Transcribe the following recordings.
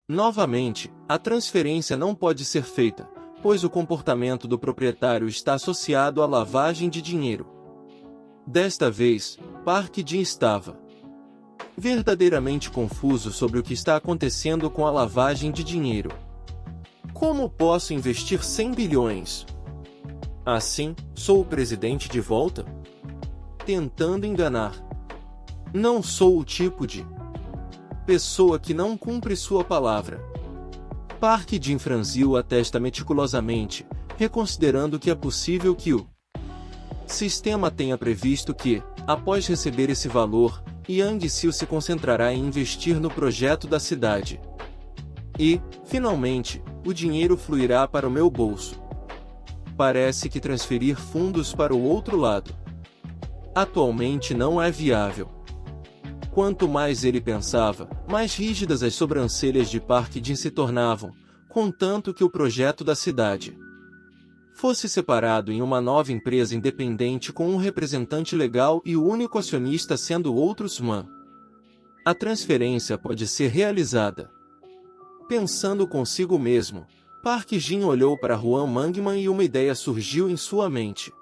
Novamente, a transferência não pode ser feita, pois o comportamento do proprietário está associado à lavagem de dinheiro. Desta vez, Park Jin estava verdadeiramente confuso sobre o que está acontecendo com a lavagem de dinheiro. Como posso investir 100 bilhões? Assim, sou o presidente de volta? Tentando enganar. Não sou o tipo de pessoa que não cumpre sua palavra. Park Jin franziu a testa meticulosamente, reconsiderando que é possível que o sistema tenha previsto que, após receber esse valor, Yang Sil se concentrará em investir no projeto da cidade. E, finalmente, o dinheiro fluirá para o meu bolso. Parece que transferir fundos para o outro lado atualmente não é viável. Quanto mais ele pensava, mais rígidas as sobrancelhas de Park Jin se tornavam, contanto que o projeto da cidade fosse separado em uma nova empresa independente com um representante legal e o único acionista sendo outro Man. A transferência pode ser realizada. Pensando consigo mesmo, Park Jin olhou para Huang Mangman e uma ideia surgiu em sua mente.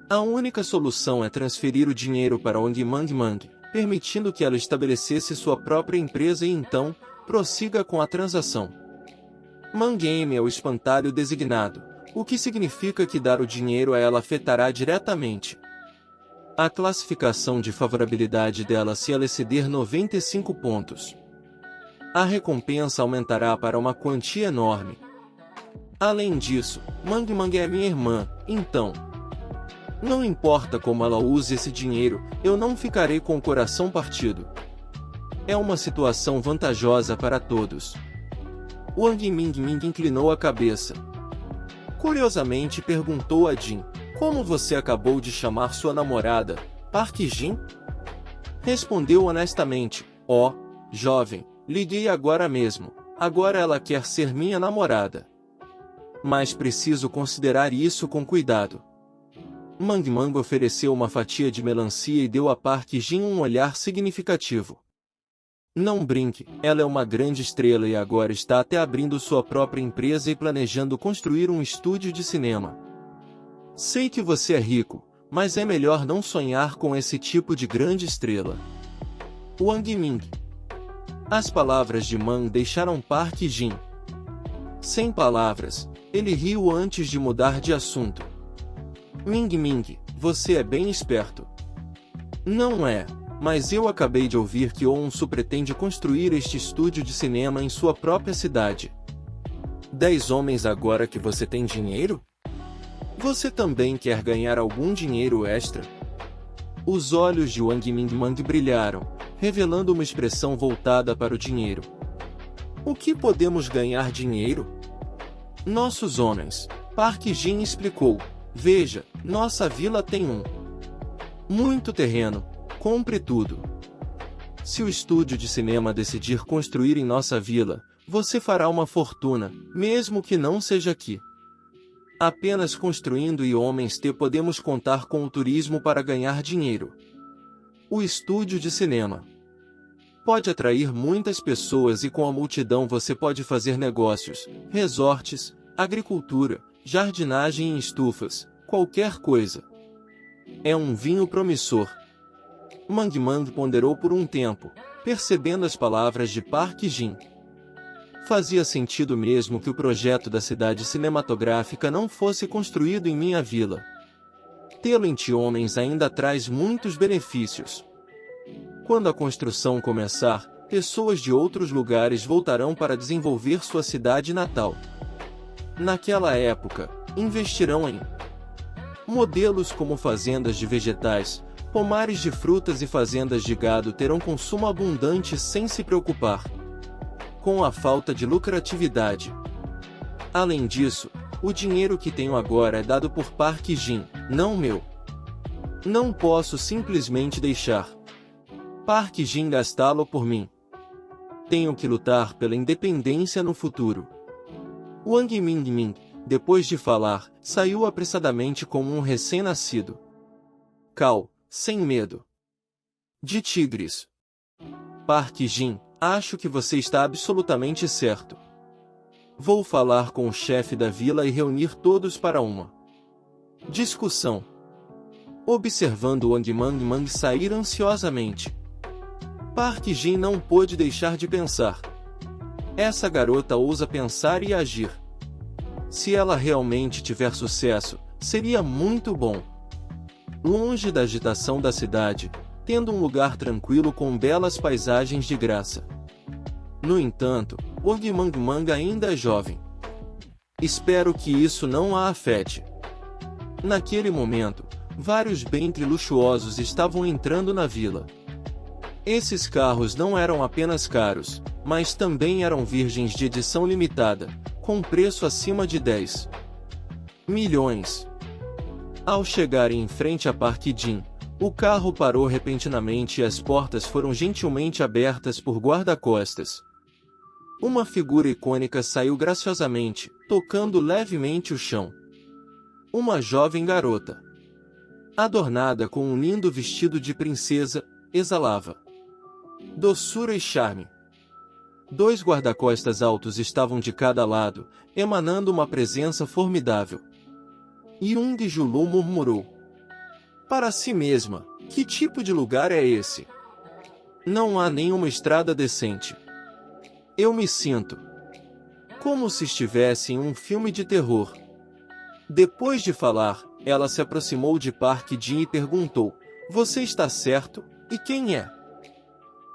A única solução é transferir o dinheiro para Wang Mangman, permitindo que ela estabelecesse sua própria empresa e então, prossiga com a transação. Mangame é o espantalho designado, o que significa que dar o dinheiro a ela afetará diretamente a classificação de favorabilidade dela se ela exceder 95 pontos. A recompensa aumentará para uma quantia enorme. Além disso, Mang é minha irmã, então não importa como ela use esse dinheiro, eu não ficarei com o coração partido. É uma situação vantajosa para todos. Wang Mingming inclinou a cabeça. Curiosamente perguntou a Jin, como você acabou de chamar sua namorada, Park Jin? Respondeu honestamente, jovem, liguei agora mesmo, agora ela quer ser minha namorada. Mas preciso considerar isso com cuidado. Mang ofereceu uma fatia de melancia e deu a Park Jin um olhar significativo. Não brinque, ela é uma grande estrela e agora está até abrindo sua própria empresa e planejando construir um estúdio de cinema. Sei que você é rico, mas é melhor não sonhar com esse tipo de grande estrela. Wang Ming. As palavras de Man deixaram Park Jin sem palavras. Ele riu antes de mudar de assunto. Ming, você é bem esperto. Não é, mas eu acabei de ouvir que Onsu pretende construir este estúdio de cinema em sua própria cidade. 10 homens agora que você tem dinheiro? Você também quer ganhar algum dinheiro extra? Os olhos de Wang Mingmang brilharam, revelando uma expressão voltada para o dinheiro. O que podemos ganhar dinheiro? Nossos homens, Park Jin explicou. Veja, nossa vila tem muito terreno, compre tudo. Se o estúdio de cinema decidir construir em nossa vila, você fará uma fortuna, mesmo que não seja aqui. Apenas construindo e homens podemos contar com o turismo para ganhar dinheiro. O estúdio de cinema pode atrair muitas pessoas e com a multidão você pode fazer negócios, resorts, agricultura, jardinagem em estufas, qualquer coisa. É um vinho promissor. Mang ponderou por um tempo, percebendo as palavras de Park Jin. Fazia sentido mesmo que o projeto da cidade cinematográfica não fosse construído em minha vila. Tê-lo em homens ainda traz muitos benefícios. Quando a construção começar, pessoas de outros lugares voltarão para desenvolver sua cidade natal. Naquela época, investirão em modelos como fazendas de vegetais, pomares de frutas e fazendas de gado terão consumo abundante sem se preocupar com a falta de lucratividade. Além disso, o dinheiro que tenho agora é dado por Park Jin, não meu. Não posso simplesmente deixar Park Jin gastá-lo por mim. Tenho que lutar pela independência no futuro. Wang Mingming, depois de falar, saiu apressadamente como um recém-nascido. Sem medo de tigres. Park Jin, Acho que você está absolutamente certo. Vou falar com o chefe da vila e reunir todos para uma discussão. Observando Wang Mangmang sair ansiosamente, Park Jin não pôde deixar de pensar. Essa garota ousa pensar e agir. Se ela realmente tiver sucesso, seria muito bom. Longe da agitação da cidade, tendo um lugar tranquilo com belas paisagens de graça. No entanto, Wang Mangmang ainda é jovem. Espero que isso não a afete. Naquele momento, vários bentley luxuosos estavam entrando na vila. Esses carros não eram apenas caros, mas também eram virgens de edição limitada, com preço acima de 10 milhões. Ao chegarem em frente a Park Jin, o carro parou repentinamente e as portas foram gentilmente abertas por guarda-costas. Uma figura icônica saiu graciosamente, tocando levemente o chão. Uma jovem garota, adornada com um lindo vestido de princesa, exalava doçura e charme. Dois guarda-costas altos estavam de cada lado, emanando uma presença formidável. Young Julu murmurou para si mesma: que tipo de lugar é esse? Não há nenhuma estrada decente. Eu me sinto como se estivesse em um filme de terror. Depois de falar, ela se aproximou de Park Jin e perguntou: você está certo? E quem é?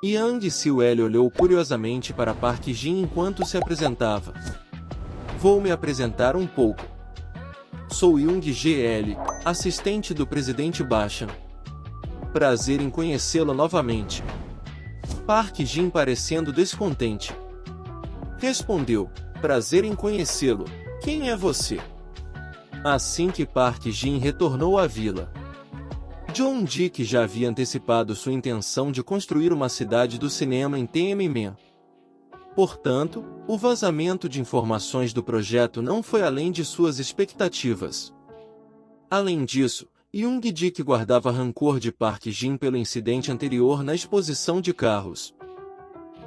Yang Siuel olhou curiosamente para Park Jin enquanto se apresentava. Vou me apresentar um pouco. Sou Young GL, assistente do presidente Bachan. Prazer em conhecê-lo novamente. Park Jin, parecendo descontente, respondeu: prazer em conhecê-lo. Quem é você? Assim que Park Jin retornou à vila, John Dick já havia antecipado sua intenção de construir uma cidade do cinema em Tiananmen. Portanto, o vazamento de informações do projeto não foi além de suas expectativas. Além disso, Young Dick guardava rancor de Park Jin pelo incidente anterior na exposição de carros.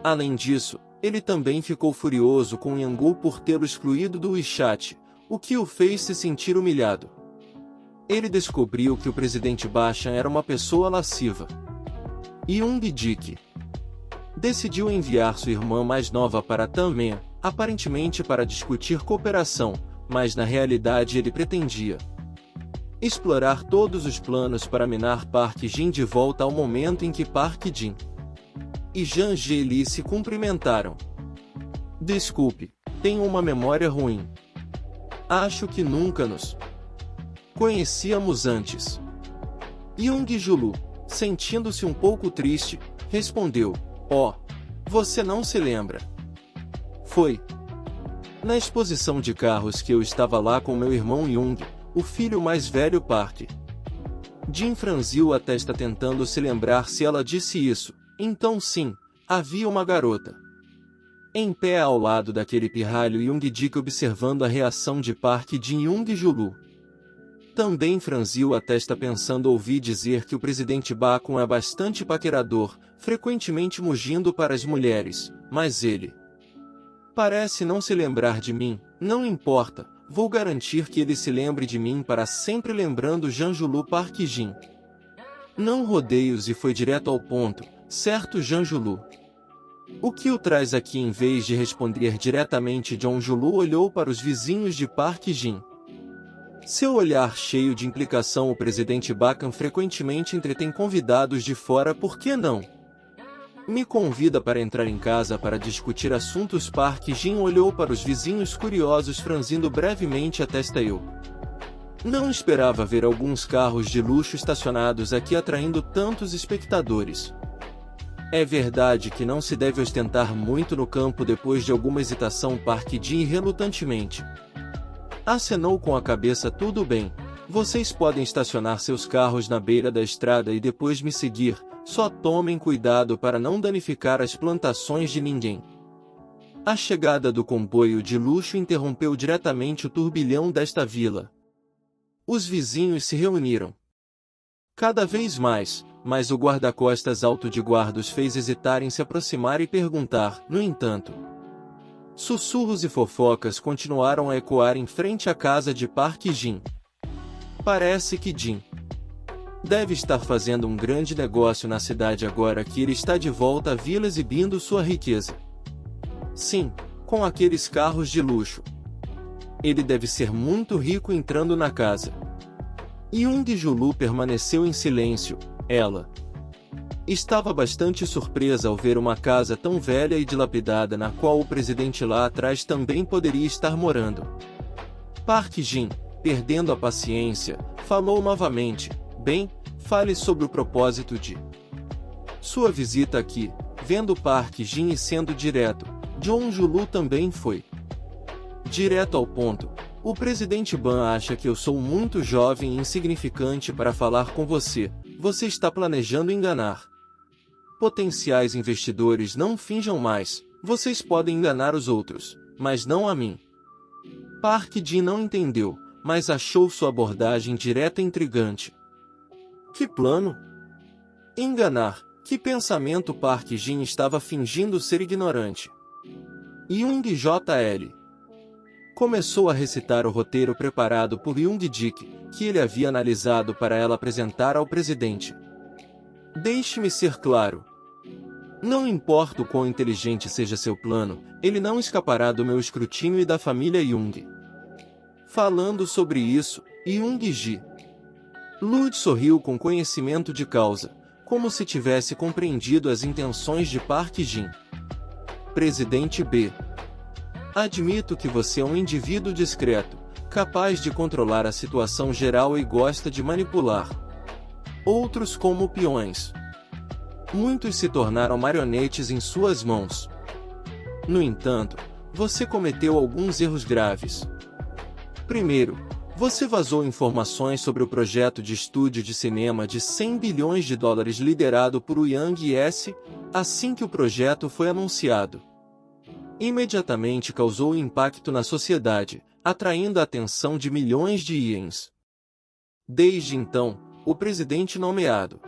Além disso, ele também ficou furioso com Yangu por tê-lo excluído do WeChat, o que o fez se sentir humilhado. Ele descobriu que o presidente Bachan era uma pessoa lasciva. Young Dick decidiu enviar sua irmã mais nova para Tiananmen, aparentemente para discutir cooperação, mas na realidade ele pretendia explorar todos os planos para minar Park Jin de volta ao momento em que Park Jin e Zhang Jili se cumprimentaram. Desculpe, tenho uma memória ruim. Acho que nunca nos conhecíamos antes. Young Julu, sentindo-se um pouco triste, respondeu: oh, você não se lembra? Foi na exposição de carros que eu estava lá com meu irmão Young, o filho mais velho Park. Jin franziu a testa tentando se lembrar se ela disse isso. Então sim, havia uma garota em pé ao lado daquele pirralho. Young Dick, observando a reação de Park Jin e Young Julu, também franziu a testa pensando ouvir dizer que o presidente Bachan é bastante paquerador, frequentemente mugindo para as mulheres, mas ele parece não se lembrar de mim. Não importa, vou garantir que ele se lembre de mim para sempre. Lembrando Janjulu, Park Jin não rodeios e foi direto ao ponto: certo, Janjulu? O que o traz aqui? Em vez de responder diretamente, Janjulu olhou para os vizinhos de Park Jin. Seu olhar cheio de implicação. O presidente Bachan frequentemente entretém convidados de fora, por que não me convida para entrar em casa para discutir assuntos? Park Jin olhou para os vizinhos curiosos, franzindo brevemente a testa. Eu não esperava ver alguns carros de luxo estacionados aqui atraindo tantos espectadores. É verdade que não se deve ostentar muito no campo. Depois de alguma hesitação, Park Jin relutantemente acenou com a cabeça: tudo bem, vocês podem estacionar seus carros na beira da estrada e depois me seguir, só tomem cuidado para não danificar as plantações de ninguém. A chegada do comboio de luxo interrompeu diretamente o turbilhão desta vila. Os vizinhos se reuniram cada vez mais, mas o guarda-costas alto de guarda os fez hesitar em se aproximar e perguntar. No entanto, sussurros e fofocas continuaram a ecoar em frente à casa de Park Jin. Parece que Jin deve estar fazendo um grande negócio na cidade agora que ele está de volta à vila exibindo sua riqueza. Sim, com aqueles carros de luxo. Ele deve ser muito rico entrando na casa. Young-Julu permaneceu em silêncio. Ela estava bastante surpresa ao ver uma casa tão velha e dilapidada na qual o presidente lá atrás também poderia estar morando. Park Jin, perdendo a paciência, falou novamente. Bem, fale sobre o propósito de sua visita aqui. Vendo Park Jin e sendo direto, Young-Julu também foi direto ao ponto. O presidente Ban acha que eu sou muito jovem e insignificante para falar com você. Você está planejando enganar potenciais investidores. Não finjam mais. Vocês podem enganar os outros, mas não a mim. Park Jin não entendeu, mas achou sua abordagem direta e intrigante. Que plano? Enganar? Que pensamento? Park Jin estava fingindo ser ignorante. Young-Jl começou a recitar o roteiro preparado por Young-Dik, que ele havia analisado para ela apresentar ao presidente. Deixe-me ser claro. Não importa o quão inteligente seja seu plano, ele não escapará do meu escrutínio e da família Young. Falando sobre isso, Young-Ji Lud sorriu com conhecimento de causa, como se tivesse compreendido as intenções de Park Jin. Presidente B. Admito que você é um indivíduo discreto, capaz de controlar a situação geral e gosta de manipular outros como peões. Muitos se tornaram marionetes em suas mãos. No entanto, você cometeu alguns erros graves. Primeiro, você vazou informações sobre o projeto de estúdio de cinema de 100 bilhões de dólares liderado por Yang S. Assim que o projeto foi anunciado, imediatamente causou impacto na sociedade, atraindo a atenção de milhões de ienes. Desde então, o presidente nomeado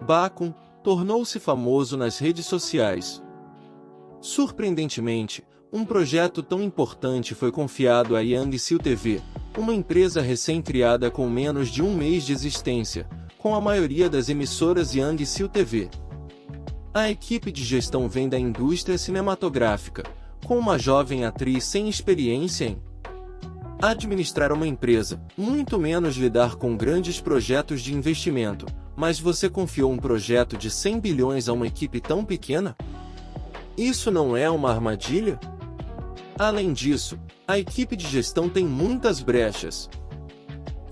Bakun tornou-se famoso nas redes sociais. Surpreendentemente, um projeto tão importante foi confiado a Yangsil TV, uma empresa recém-criada com menos de um mês de existência, com a maioria das emissoras Yangsil TV. A equipe de gestão vem da indústria cinematográfica, com uma jovem atriz sem experiência em administrar uma empresa, muito menos lidar com grandes projetos de investimento. Mas você confiou um projeto de 100 bilhões a uma equipe tão pequena? Isso não é uma armadilha? Além disso, a equipe de gestão tem muitas brechas,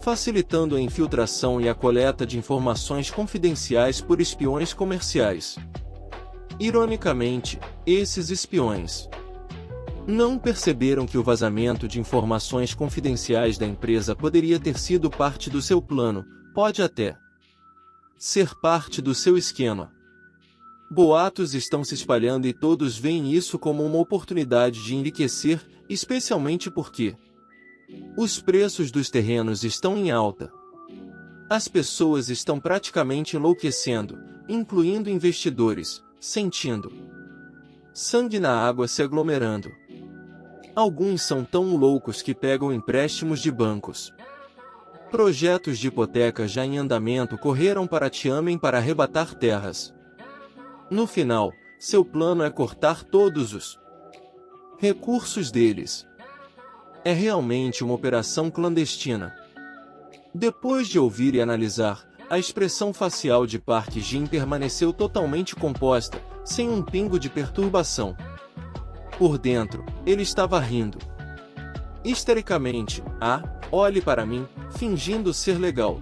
facilitando a infiltração e a coleta de informações confidenciais por espiões comerciais. Ironicamente, esses espiões não perceberam que o vazamento de informações confidenciais da empresa poderia ter sido parte do seu plano, pode até ser parte do seu esquema. Boatos estão se espalhando e todos veem isso como uma oportunidade de enriquecer, especialmente porque os preços dos terrenos estão em alta. As pessoas estão praticamente enlouquecendo, incluindo investidores, sentindo sangue na água se aglomerando. Alguns são tão loucos que pegam empréstimos de bancos. Projetos de hipoteca já em andamento correram para Tianmen para arrebatar terras. No final, seu plano é cortar todos os recursos deles. É realmente uma operação clandestina. Depois de ouvir e analisar, a expressão facial de Park Jin permaneceu totalmente composta, sem um pingo de perturbação. Por dentro, ele estava rindo histericamente. Olhe para mim, fingindo ser legal.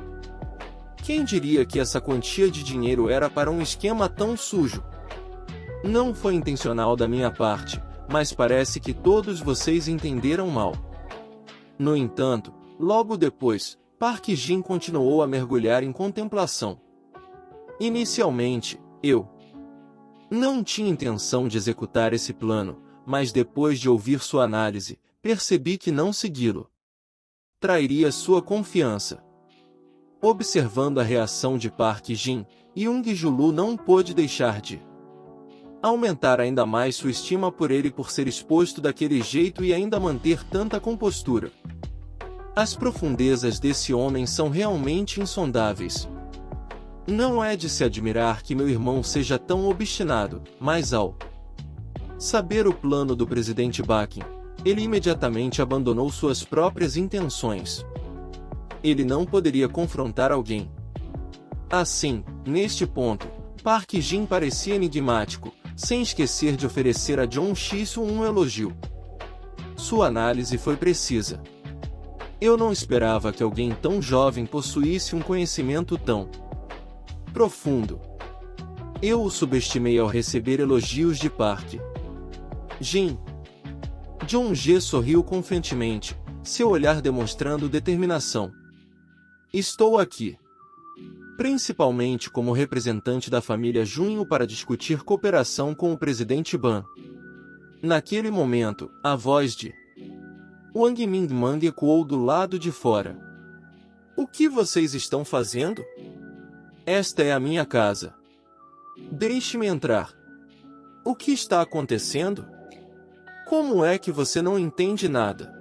Quem diria que essa quantia de dinheiro era para um esquema tão sujo? Não foi intencional da minha parte, mas parece que todos vocês entenderam mal. No entanto, logo depois, Park Jin continuou a mergulhar em contemplação. Inicialmente, eu não tinha intenção de executar esse plano, mas depois de ouvir sua análise, percebi que não segui-lo trairia sua confiança. Observando a reação de Park Jin, Young-Julu não pôde deixar de aumentar ainda mais sua estima por ele por ser exposto daquele jeito e ainda manter tanta compostura. As profundezas desse homem são realmente insondáveis. Não é de se admirar que meu irmão seja tão obstinado, mas ao saber o plano do presidente Bakin, ele imediatamente abandonou suas próprias intenções. Ele não poderia confrontar alguém. Assim, neste ponto, Park Jin parecia enigmático, sem esquecer de oferecer a John Shisu um elogio. Sua análise foi precisa. Eu não esperava que alguém tão jovem possuísse um conhecimento tão profundo. Eu o subestimei ao receber elogios de Park Jin. John G sorriu confiantemente, seu olhar demonstrando determinação. Estou aqui, principalmente como representante da família Junho para discutir cooperação com o presidente Ban. Naquele momento, a voz de Wang Mingmang ecoou do lado de fora. O que vocês estão fazendo? Esta é a minha casa. Deixe-me entrar. O que está acontecendo? Como é que você não entende nada?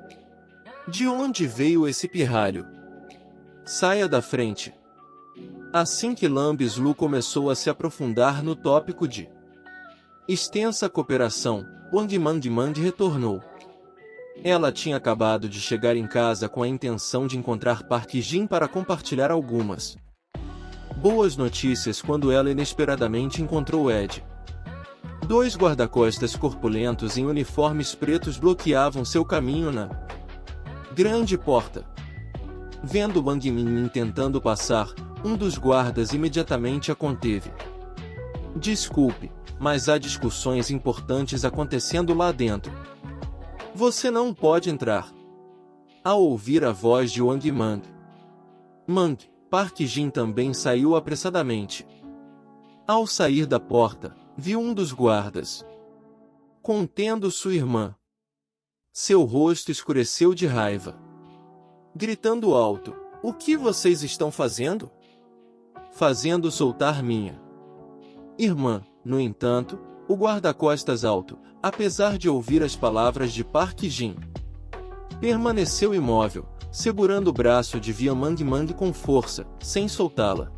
De onde veio esse pirralho? Saia da frente. Assim que Lambis Lu começou a se aprofundar no tópico de extensa cooperação, Wang Mangmang retornou. Ela tinha acabado de chegar em casa com a intenção de encontrar Park Jin para compartilhar algumas boas notícias quando ela inesperadamente encontrou Ed. Dois guarda-costas corpulentos em uniformes pretos bloqueavam seu caminho na grande porta. Vendo Wang Mingmin tentando passar, um dos guardas imediatamente a conteve. Desculpe, mas há discussões importantes acontecendo lá dentro. Você não pode entrar. Ao ouvir a voz de Wang Mang, Park Jin também saiu apressadamente. Ao sair da porta, viu um dos guardas contendo sua irmã. Seu rosto escureceu de raiva. Gritando alto, o que vocês estão fazendo? Fazendo soltar minha irmã. No entanto, o guarda-costas alto, apesar de ouvir as palavras de Park Jin, permaneceu imóvel, segurando o braço de Via Mangmang com força, sem soltá-la.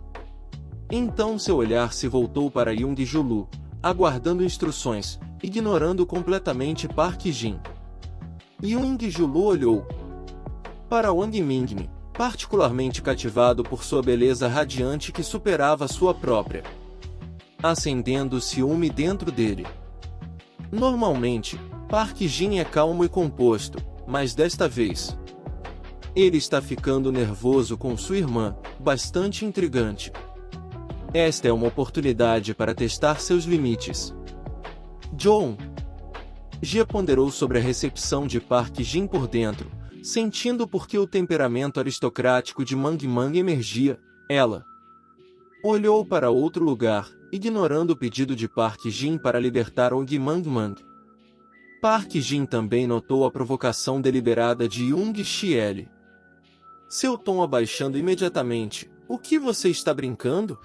Então seu olhar se voltou para Young-Julu, aguardando instruções, ignorando completamente Park Jin. Young-Julu olhou para Wang Mingmin, particularmente cativado por sua beleza radiante que superava sua própria, acendendo o ciúme dentro dele. Normalmente, Park Jin é calmo e composto, mas desta vez ele está ficando nervoso com sua irmã, bastante intrigante. Esta é uma oportunidade para testar seus limites. John G ponderou sobre a recepção de Park Jin por dentro, sentindo por que o temperamento aristocrático de Mangmang emergia. Ela olhou para outro lugar, ignorando o pedido de Park Jin para libertar Wang Mangmang. Park Jin também notou a provocação deliberada de Young Xiele. Seu tom abaixando imediatamente. O que você está brincando?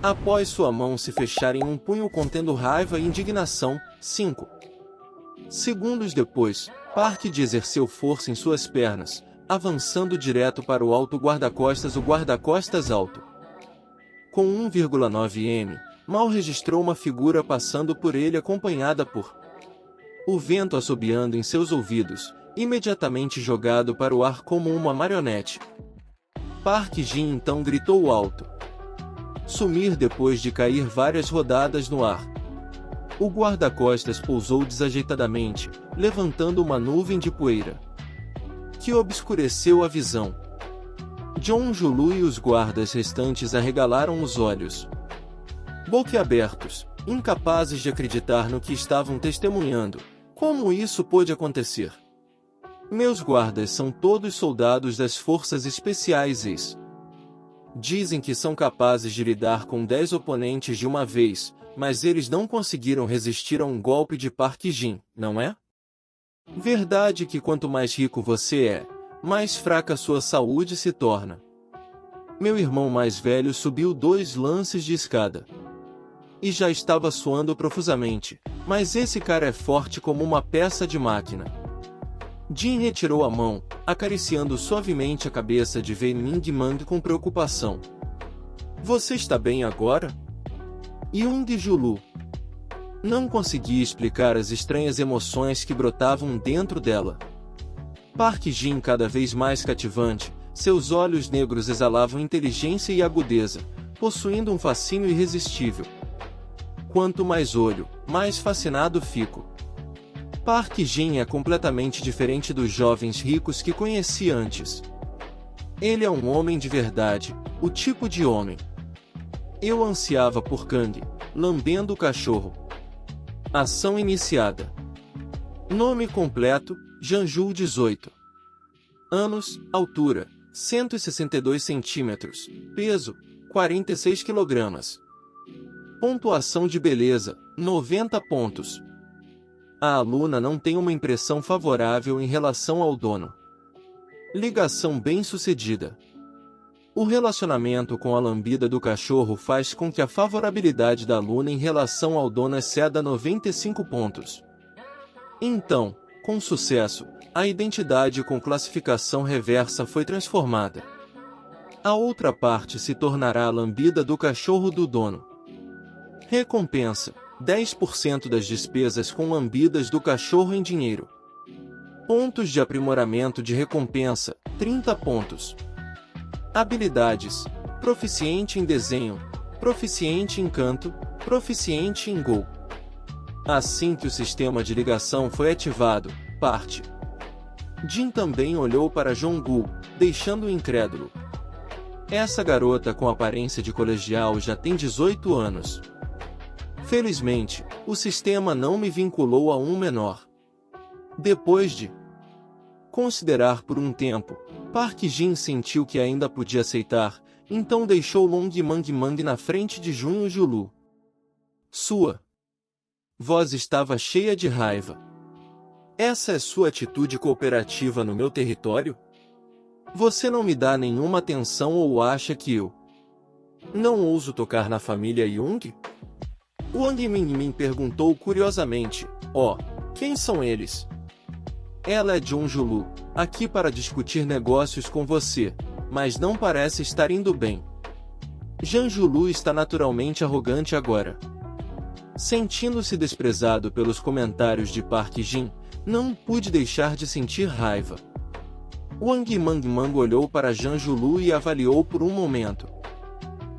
Após sua mão se fechar em um punho contendo raiva e indignação, 5 segundos depois, Park Jin exerceu força em suas pernas, avançando direto para o alto guarda-costas. O guarda-costas alto, com 1,9 m, mal registrou uma figura passando por ele acompanhada por o vento assobiando em seus ouvidos, imediatamente jogado para o ar como uma marionete. Park Jin então gritou alto. Sumir depois de cair várias rodadas no ar. O guarda-costas pousou desajeitadamente, levantando uma nuvem de poeira que obscureceu a visão. John Julu e os guardas restantes arregalaram os olhos, boquiabertos, incapazes de acreditar no que estavam testemunhando. Como isso pôde acontecer? Meus guardas são todos soldados das forças especiais e dizem que são capazes de lidar com 10 oponentes de uma vez, mas eles não conseguiram resistir a um golpe de Park Jin, não é? Verdade que quanto mais rico você é, mais fraca sua saúde se torna. Meu irmão mais velho subiu 2 lances de escada. E já estava suando profusamente, mas esse cara é forte como uma peça de máquina. Jin retirou a mão, acariciando suavemente a cabeça de Wei Ming Mang com preocupação. Você está bem agora? Young Julu. Não conseguia explicar as estranhas emoções que brotavam dentro dela. Park Jin cada vez mais cativante, seus olhos negros exalavam inteligência e agudeza, possuindo um fascínio irresistível. Quanto mais olho, mais fascinado fico. Park Jin é completamente diferente dos jovens ricos que conheci antes. Ele é um homem de verdade, o tipo de homem. Eu ansiava por Kang, lambendo o cachorro. Ação iniciada. Nome completo, Janju 18. Anos, altura, 162 centímetros, peso, 46 quilogramas. Pontuação de beleza, 90 pontos. A aluna não tem uma impressão favorável em relação ao dono. Ligação bem-sucedida. O relacionamento com a lambida do cachorro faz com que a favorabilidade da aluna em relação ao dono exceda 95 pontos. Então, com sucesso, a identidade com classificação reversa foi transformada. A outra parte se tornará a lambida do cachorro do dono. Recompensa: 10% das despesas com lambidas do cachorro em dinheiro. Pontos de aprimoramento de recompensa: 30 pontos. Habilidades: proficiente em desenho, proficiente em canto, proficiente em Go. Assim que o sistema de ligação foi ativado, parte. Jin também olhou para Jong-gu, deixando-o incrédulo. Essa garota com aparência de colegial já tem 18 anos. Felizmente, o sistema não me vinculou a um menor. Depois de considerar por um tempo, Park Jin sentiu que ainda podia aceitar, então deixou Long Mang Mang na frente de Junho Julu. Sua voz estava cheia de raiva. Essa é sua atitude cooperativa no meu território? Você não me dá nenhuma atenção ou acha que eu não ouso tocar na família Young? Wang Mingmin perguntou curiosamente. Quem são eles? Ela é John Julu, aqui para discutir negócios com você, mas não parece estar indo bem. Jan Julu está naturalmente arrogante agora. Sentindo-se desprezado pelos comentários de Park Jin, não pude deixar de sentir raiva. Wang Mang olhou para Jan Julu e avaliou por um momento.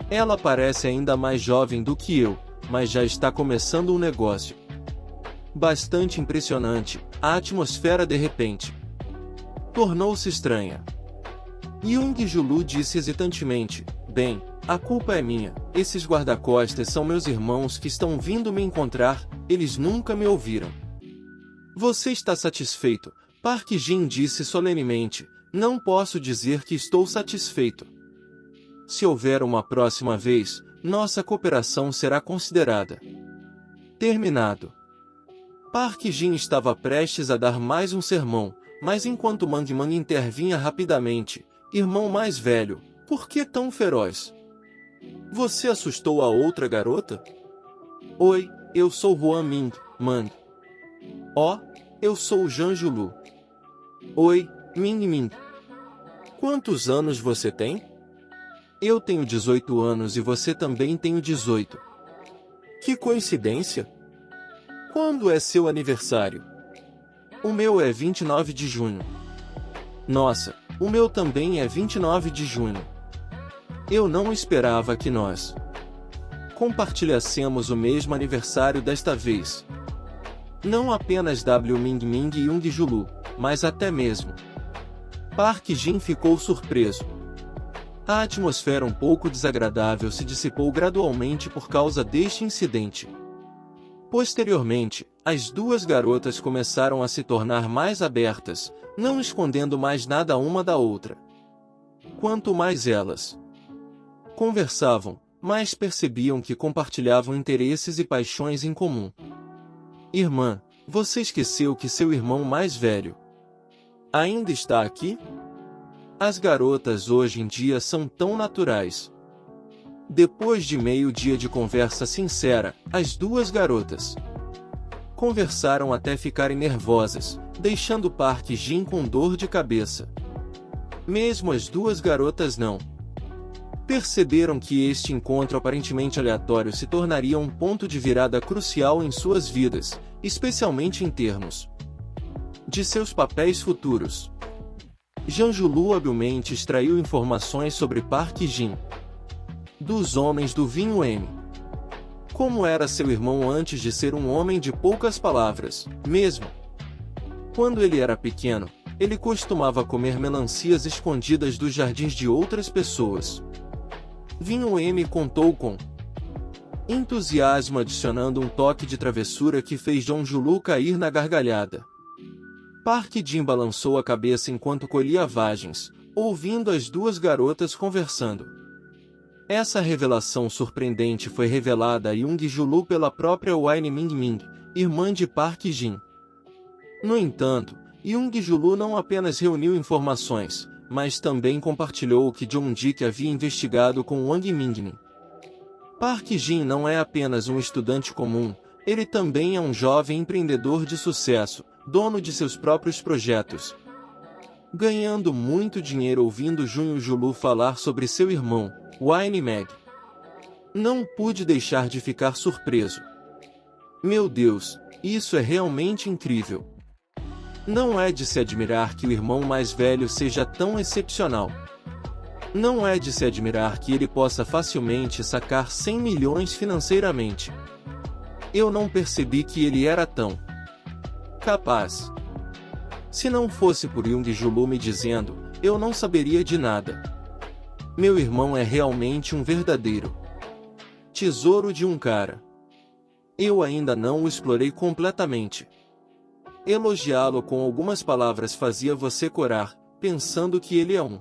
Ela parece ainda mais jovem do que eu, mas já está começando um negócio. Bastante impressionante, a atmosfera de repente tornou-se estranha. Young Julu disse hesitantemente, bem, a culpa é minha, esses guarda-costas são meus irmãos que estão vindo me encontrar, eles nunca me ouviram. Você está satisfeito? Park Jin disse solenemente, não posso dizer que estou satisfeito. Se houver uma próxima vez, nossa cooperação será considerada. Terminado. Park Jin estava prestes a dar mais um sermão, mas enquanto Mang Mang intervinha rapidamente, irmão mais velho, por que tão feroz? Você assustou a outra garota? Oi, eu sou Huan Ming Mang. Eu sou Jan Julu. Oi, Ming Ming. Quantos anos você tem? Eu tenho 18 anos e você também tem 18. Que coincidência! Quando é seu aniversário? O meu é 29 de junho. Nossa, o meu também é 29 de junho. Eu não esperava que nós compartilhássemos o mesmo aniversário desta vez. Não apenas W Ming Ming e Young Julu, mas até mesmo. Park Jin ficou surpreso. A atmosfera um pouco desagradável se dissipou gradualmente por causa deste incidente. Posteriormente, as duas garotas começaram a se tornar mais abertas, não escondendo mais nada uma da outra. Quanto mais elas conversavam, mais percebiam que compartilhavam interesses e paixões em comum. Irmã, você esqueceu que seu irmão mais velho ainda está aqui? As garotas hoje em dia são tão naturais. Depois de meio dia de conversa sincera, as duas garotas conversaram até ficarem nervosas, deixando Park Jin com dor de cabeça. Mesmo as duas garotas não perceberam que este encontro aparentemente aleatório se tornaria um ponto de virada crucial em suas vidas, especialmente em termos de seus papéis futuros. Janjulu habilmente extraiu informações sobre Park Jin dos homens do vinho M. Como era seu irmão antes de ser um homem de poucas palavras, mesmo quando ele era pequeno, ele costumava comer melancias escondidas dos jardins de outras pessoas. Vinho M contou com entusiasmo, adicionando um toque de travessura que fez Janjulu cair na gargalhada. Park Jin balançou a cabeça enquanto colhia vagens, ouvindo as duas garotas conversando. Essa revelação surpreendente foi revelada a Young-julu pela própria Wine Ming-ming, irmã de Park Jin. No entanto, Young-julu não apenas reuniu informações, mas também compartilhou o que Jung-dik havia investigado com Wang Mingmin. Park Jin não é apenas um estudante comum, ele também é um jovem empreendedor de sucesso, dono de seus próprios projetos, ganhando muito dinheiro ouvindo Young-julu falar sobre seu irmão, Wine Meg. Não pude deixar de ficar surpreso. Meu Deus, isso é realmente incrível. Não é de se admirar que o irmão mais velho seja tão excepcional. Não é de se admirar que ele possa facilmente sacar 100 milhões financeiramente. Eu não percebi que ele era tão capaz. Se não fosse por Young-julu me dizendo, eu não saberia de nada. Meu irmão é realmente um verdadeiro tesouro de um cara. Eu ainda não o explorei completamente. Elogiá-lo com algumas palavras fazia você corar, pensando que ele é um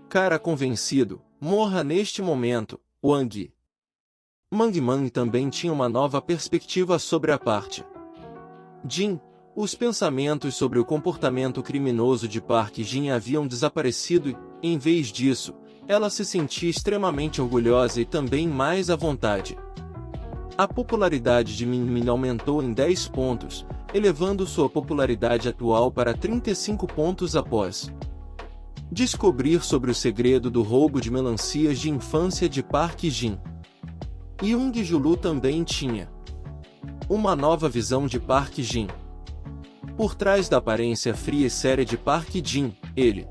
cara convencido. Morra neste momento, Wang. Mangman também tinha uma nova perspectiva sobre a parte Jin. Os pensamentos sobre o comportamento criminoso de Park Jin haviam desaparecido e, em vez disso, ela se sentia extremamente orgulhosa e também mais à vontade. A popularidade de Min aumentou em 10 pontos, elevando sua popularidade atual para 35 pontos após descobrir sobre o segredo do roubo de melancias de infância de Park Jin. Young-julu também tinha uma nova visão de Park Jin. Por trás da aparência fria e séria de Park Jin, ele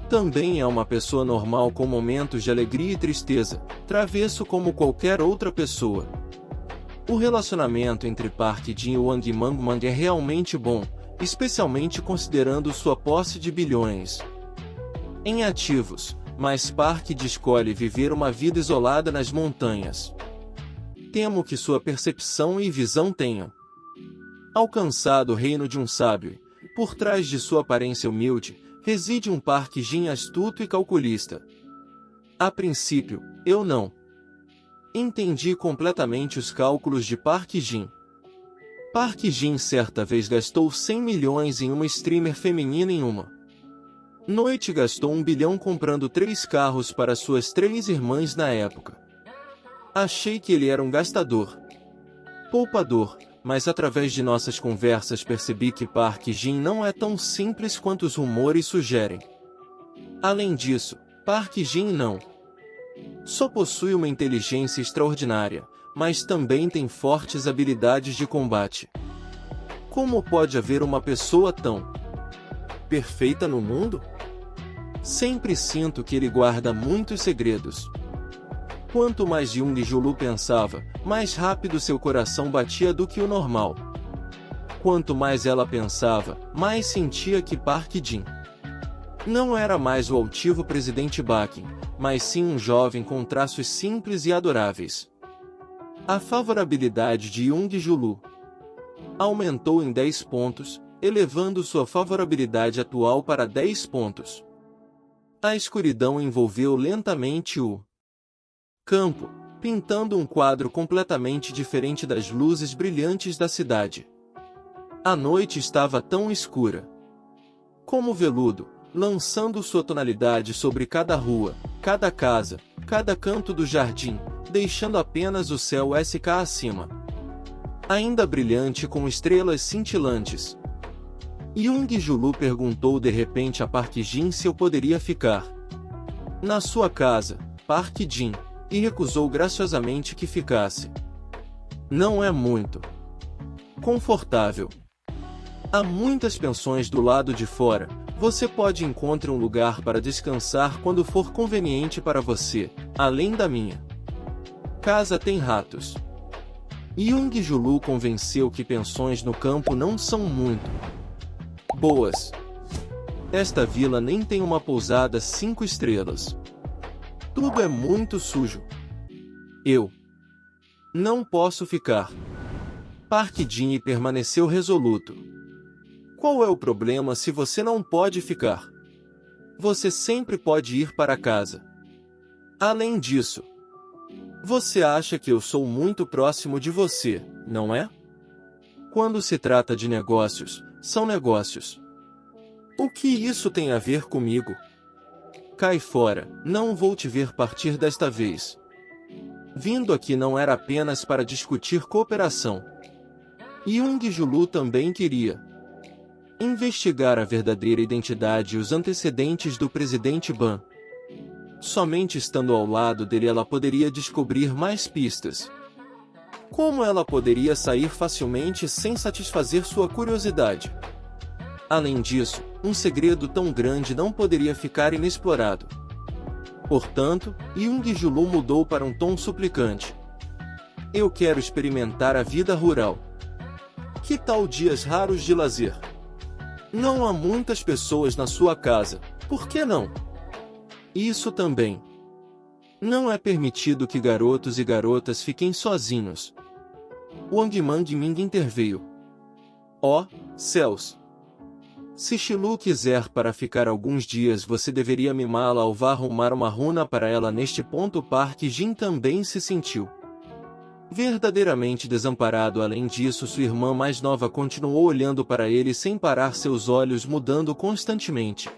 também é uma pessoa normal com momentos de alegria e tristeza, travesso como qualquer outra pessoa. O relacionamento entre Park Jin e Wang Mangman é realmente bom, especialmente considerando sua posse de bilhões em ativos, mas Park escolhe viver uma vida isolada nas montanhas. Temo que sua percepção e visão tenham alcançado o reino de um sábio, e, por trás de sua aparência humilde, reside um Park Jin astuto e calculista. A princípio, eu não entendi completamente os cálculos de Park Jin. Park Jin certa vez gastou 100 milhões em uma streamer feminina em uma noite. Gastou 1 bilhão comprando 3 carros para suas 3 irmãs na época. Achei que ele era um gastador poupador, mas através de nossas conversas percebi que Park Jin não é tão simples quanto os rumores sugerem. Além disso, Park Jin não só possui uma inteligência extraordinária, mas também tem fortes habilidades de combate. Como pode haver uma pessoa tão perfeita no mundo? Sempre sinto que ele guarda muitos segredos. Quanto mais Young-julu pensava, mais rápido seu coração batia do que o normal. Quanto mais ela pensava, mais sentia que Park Jin não era mais o altivo presidente Bakin, mas sim um jovem com traços simples e adoráveis. A favorabilidade de Young-julu aumentou em 10 pontos, elevando sua favorabilidade atual para 10 pontos. A escuridão envolveu lentamente o campo, pintando um quadro completamente diferente das luzes brilhantes da cidade. A noite estava tão escura como veludo, lançando sua tonalidade sobre cada rua, cada casa, cada canto do jardim, deixando apenas o céu SK acima, ainda brilhante com estrelas cintilantes. Young Julu perguntou de repente a Park Jin se eu poderia ficar na sua casa, Park Jin, e recusou graciosamente que ficasse. Não é muito confortável. Há muitas pensões do lado de fora, você pode encontrar um lugar para descansar quando for conveniente para você, além da minha casa tem ratos. Young Julu convenceu que pensões no campo não são muito boas. Esta vila nem tem uma pousada 5 estrelas. Tudo é muito sujo. Eu não posso ficar. Park Jin permaneceu resoluto. Qual é o problema se você não pode ficar? Você sempre pode ir para casa. Além disso, você acha que eu sou muito próximo de você, não é? Quando se trata de negócios, são negócios. O que isso tem a ver comigo? Cai fora, não vou te ver partir desta vez. Vindo aqui não era apenas para discutir cooperação. Young Julu também queria investigar a verdadeira identidade e os antecedentes do presidente Ban. Somente estando ao lado dele ela poderia descobrir mais pistas. Como ela poderia sair facilmente sem satisfazer sua curiosidade? Além disso, um segredo tão grande não poderia ficar inexplorado. Portanto, Young Julu mudou para um tom suplicante. Eu quero experimentar a vida rural. Que tal dias raros de lazer? Não há muitas pessoas na sua casa, por que não? Isso também. Não é permitido que garotos e garotas fiquem sozinhos. Wang Ming interveio. Oh, céus! Se Shilu quiser para ficar alguns dias você deveria mimá-la ou vá arrumar uma runa para ela. Neste ponto Park Jin também se sentiu verdadeiramente desamparado. Além disso, sua irmã mais nova continuou olhando para ele sem parar, seus olhos mudando constantemente.